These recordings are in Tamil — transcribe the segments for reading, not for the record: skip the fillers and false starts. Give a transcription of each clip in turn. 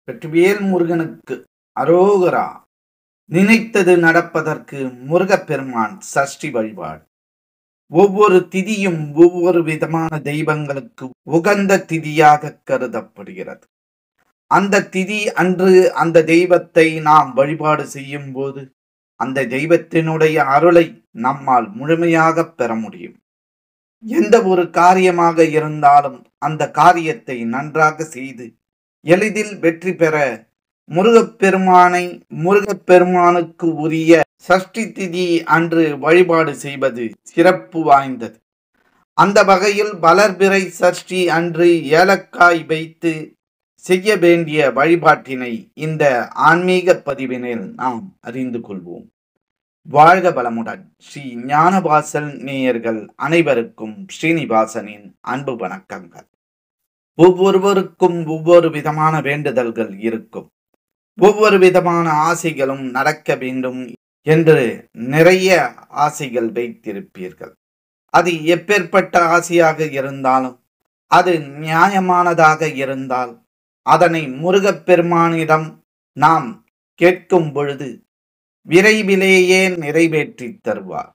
வெற்றிவேல் முருகனுக்கு அரோகரா. நினைத்தது நடப்பதற்கு முருகப்பெருமான் சஷ்டி வழிபாடு. ஒவ்வொரு திதியும் ஒவ்வொரு விதமான தெய்வங்களுக்கு உகந்த திதியாக கருதப்படுகிறது. அந்த திதி அன்று அந்த தெய்வத்தை நாம் வழிபாடு செய்யும் போது அந்த தெய்வத்தினுடைய அருளை நம்மால் முழுமையாக பெற முடியும். எந்த ஒரு காரியமாக இருந்தாலும் அந்த காரியத்தை நன்றாக செய்து எளிதில் வெற்றி பெற முருகப்பெருமானுக்கு உரிய சஷ்டி திதி அன்று வழிபாடு செய்வது சிறப்பு வாய்ந்தது. அந்த வகையில் வளர்பிறை சஷ்டி அன்று ஏலக்காய் வைத்து செய்ய வேண்டிய வழிபாட்டினை இந்த ஆன்மீக பதிவினில் நாம் அறிந்து கொள்வோம். வாழ்க வளமுடன். ஸ்ரீ ஞானவாசல் நேயர்கள் அனைவருக்கும் ஸ்ரீனிவாசனின் அன்பு வணக்கங்கள். ஒவ்வொருவருக்கும் ஒவ்வொரு விதமான வேண்டுதல்கள் இருக்கும். ஒவ்வொரு விதமான ஆசைகளும் நடக்க வேண்டும் என்று நிறைய ஆசைகள் வைத்திருப்பீர்கள். அது எப்பேற்பட்ட ஆசையாக இருந்தாலும் அது நியாயமானதாக இருந்தால் அதனை முருகப்பெருமானிடம் நாம் கேட்கும் பொழுது விரைவிலேயே நிறைவேற்றி தருவார்.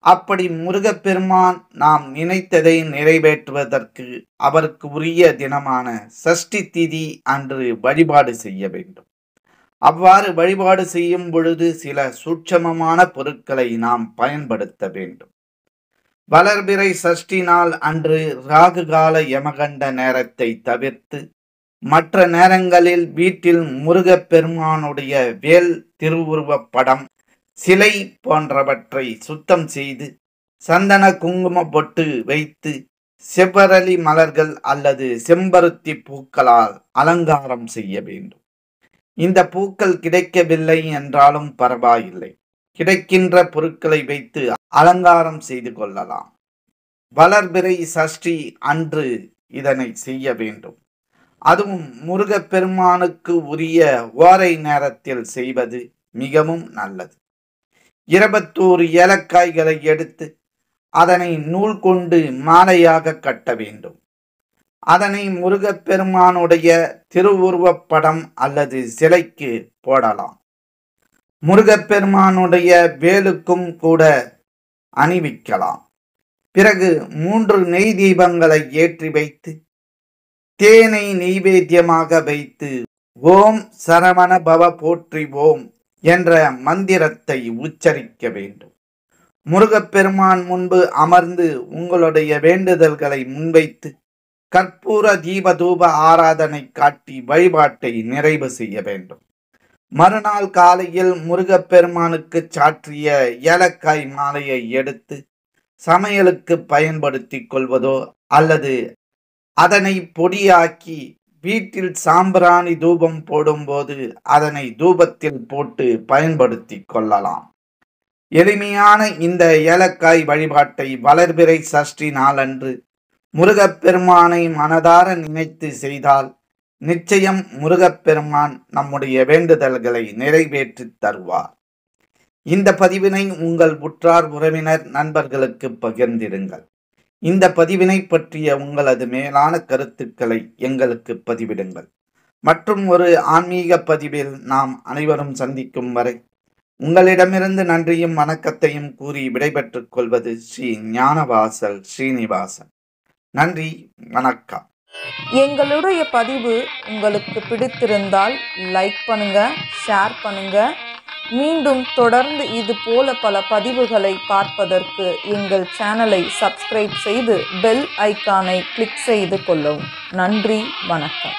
அப்படி முருகப்பெருமான் நாம் நினைத்ததை நிறைவேற்றுவதற்கு அவருக்கு உரிய தினமான சஷ்டி திதி அன்று வழிபாடு செய்ய வேண்டும். அவ்வாறு வழிபாடு செய்யும் பொழுது சில சூட்சமமான பொருட்களை நாம் பயன்படுத்த வேண்டும். வளர்பிறை சஷ்டி நாள் அன்று ராகு கால யமகண்ட நேரத்தை தவிர்த்து மற்ற நேரங்களில் வீட்டில் முருகப்பெருமானுடைய வேல் திருவுருவப் படம், சிலை போன்றவற்றை சுத்தம் செய்து சந்தன குங்கும பொட்டு வைத்து செவ்வரளி மலர்கள் அல்லது செம்பருத்தி பூக்களால் அலங்காரம் செய்ய வேண்டும். இந்த பூக்கள் கிடைக்கவில்லை என்றாலும் பரவாயில்லை, கிடைக்கின்ற பொருட்களை வைத்து அலங்காரம் செய்து கொள்ளலாம். வளர்பிறை சஷ்டி அன்று இதனை செய்ய வேண்டும். அதுவும் முருகப்பெருமானுக்கு உரிய ஓரை நேரத்தில் செய்வது மிகவும் நல்லது. 21 ஏலக்காய்களை எடுத்து அதனை நூல் கொண்டு மாலையாக கட்ட வேண்டும். அதனை முருகப்பெருமானுடைய திருவுருவப் படம் அல்லது சிலைக்கு போடலாம். முருகப்பெருமானுடைய வேலுக்கும் கூட அணிவிக்கலாம். பிறகு 3 நெய் தீபங்களை ஏற்றி வைத்து தேனை நெய்வேத்தியமாக வைத்து ஓம் சரவண பவ போற்றி ஓம் என்ற மந்திரத்தை உச்சரிக்க வேண்டும். முருகப்பெருமான் முன்பு அமர்ந்து உங்களுடைய வேண்டுதல்களை முன்வைத்து கற்பூர தீபதூப ஆராதனை காட்டி வழிபாட்டை நிறைவு செய்ய வேண்டும். மறுநாள் காலையில் முருகப்பெருமானுக்கு சாற்றிய ஏலக்காய் மாலையை எடுத்து சமையலுக்கு பயன்படுத்தி கொள்வதோ அல்லது அதனை பொடியாக்கி வீட்டில் சாம்பிராணி தூபம் போடும்போது அதனை தூபத்தில் போட்டு பயன்படுத்தி கொள்ளலாம். எளிமையான இந்த ஏலக்காய் வழிபாட்டை வளர்பிறை சஷ்டி நாளன்று முருகப்பெருமானை மனதார நினைத்து செய்தால் நிச்சயம் முருகப்பெருமான் நம்முடைய வேண்டுதல்களை நிறைவேற்றி தருவார். இந்த பதிவினை உங்கள் உற்றார் உறவினர் நண்பர்களுக்கு பகிர்ந்திடுங்கள். இந்த பதிவினை பற்றிய உங்களது மேலான கருத்துக்களை எங்களுக்கு பதிவிடுங்கள். மற்றும் ஒரு ஆன்மீக பதிவில் நாம் அனைவரும் சந்திக்கும் வரை உங்களிடமிருந்து நன்றியும் வணக்கத்தையும் கூறி விடைபெற்றுக் கொள்வது ஸ்ரீ ஞானவாசல் ஸ்ரீனிவாசன். நன்றி, வணக்கம். எங்களுடைய பதிவு உங்களுக்கு பிடித்திருந்தால் லைக் பண்ணுங்க, ஷேர் பண்ணுங்க. மீண்டும் தொடர்ந்து இது போல பல பதிவுகளை பார்ப்பதற்கு எங்கள் சேனலை சப்ஸ்கிரைப் செய்து பெல் ஐக்கானை கிளிக் செய்து கொள்ளவும். நன்றி, வணக்கம்.